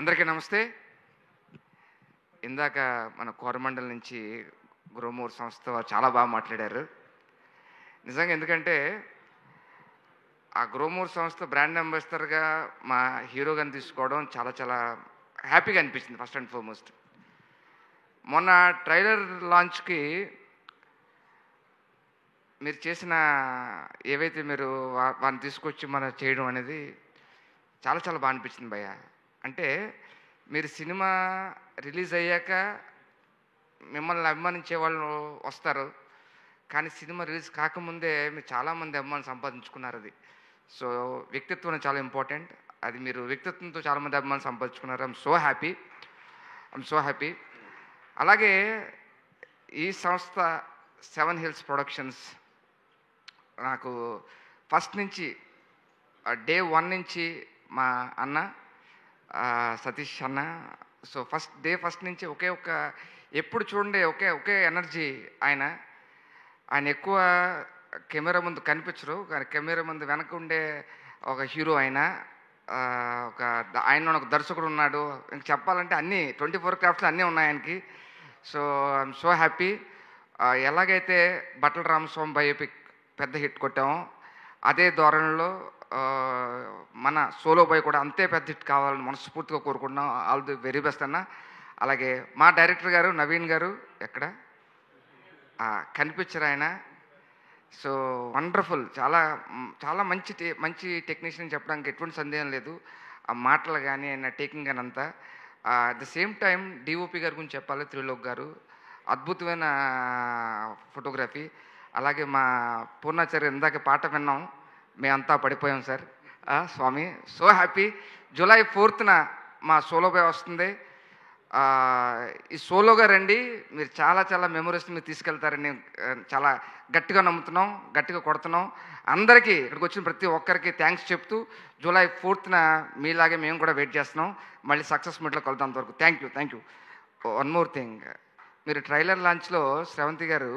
అందరికీ నమస్తే. ఇందాక మన కోరమండల్ నుంచి గ్రోమోర్ సంస్థ వారు చాలా బాగా మాట్లాడారు. నిజంగా ఎందుకంటే ఆ గ్రోమోర్ సంస్థ బ్రాండ్ అంబాసిడర్‌గా మా హీరో గారిని తీసుకోవడం చాలా చాలా హ్యాపీగా అనిపించింది ఫస్ట్ అండ్ ఫార్మోస్ట్. మొన్న ట్రైలర్ లాంచ్‌కి మీరు చేసిన ఏవైతే మీరు వారిని తీసుకొచ్చి మనం చేయడం అనేది చాలా చాలా బాగా అనిపించింది భయ్యా. అంటే మీరు సినిమా రిలీజ్ అయ్యాక మిమ్మల్ని అభిమానించే వాళ్ళు వస్తారు. కానీ సినిమా రిలీజ్ కాకముందే మీరు చాలామంది అభిమానులు సంపాదించుకున్నారు అది. సో వ్యక్తిత్వం చాలా ఇంపార్టెంట్. అది మీరు వ్యక్తిత్వంతో చాలామంది అభిమానులు సంపాదించుకున్నారు. I'm so happy. అలాగే ఈ సంస్థ 7 హిల్స్ ప్రొడక్షన్స్ నాకు ఫస్ట్ నుంచి డే 1 నుంచి మా అన్న సతీష్ అన్న. సో ఫస్ట్ నుంచి ఎప్పుడు చూడండి ఒకే ఎనర్జీ ఆయన ఎక్కువ కెమెరా ముందు కనిపించరు, కానీ కెమెరా ముందు వెనక ఉండే ఒక హీరో ఆయన. ఆయన ఒక దర్శకుడు ఉన్నాడు. ఇంక చెప్పాలంటే అన్నీ 24 క్రాఫ్ట్స్ అన్నీ ఉన్నాయి ఆయనకి. So I'm so happy. ఎలాగైతే బట్టల రామస్వామి బయోపిక్ పెద్ద హిట్ కొట్టామో అదే ధోరణిలో మన సోలో బాయ్ కూడా అంతే పెద్ద హిట్ కావాలని మనస్ఫూర్తిగా కోరుకుంటున్నాం. ఆల్ ది వెరీ బెస్ట్ అన్న. అలాగే మా డైరెక్టర్ గారు నవీన్ గారు ఎక్కడ కనిపించరు ఆయన. So wonderful. చాలా చాలా మంచి టెక్నీషియన్ చెప్పడానికి ఎటువంటి సందేహం లేదు. ఆ మాటలు కానీ ఆయన టేకింగ్ కానీ అంతా. At the same time DOP గారి గురించి చెప్పాలి. త్రిలోక్ గారు అద్భుతమైన ఫోటోగ్రఫీ. అలాగే మా పూర్ణాచార్య ఇందాక పాట విన్నాం, మేమంతా పడిపోయాం సార్. స్వామి సో హ్యాపీ. జూలై 4న మా సోలో బాయ్ వస్తుంది. ఈ సోలోగా రండి, మీరు చాలా చాలా మెమరీస్ మీరు తీసుకెళ్తారని చాలా గట్టిగా నమ్ముతున్నాం, గట్టిగా కొడుతున్నాం. అందరికీ ఇక్కడికి వచ్చిన ప్రతి ఒక్కరికి థ్యాంక్స్ చెప్తూ జూలై 4న మీలాగే మేము కూడా వెయిట్ చేస్తున్నాం. మళ్ళీ సక్సెస్ మీట్లో కలుద్దాం. అంతవరకు thank you. One more thing, మీరు ట్రైలర్ లాంచ్లో శ్రవంతి గారు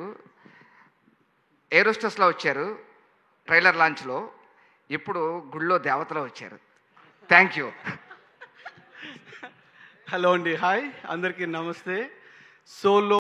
ఏరోస్టెస్లో వచ్చారు ట్రైలర్ లాంచ్లో. ఇప్పుడు గుళ్ళో దేవతలో వచ్చారు. Thank you. హలో అండి, హాయ్ అందరికీ నమస్తే. సోలో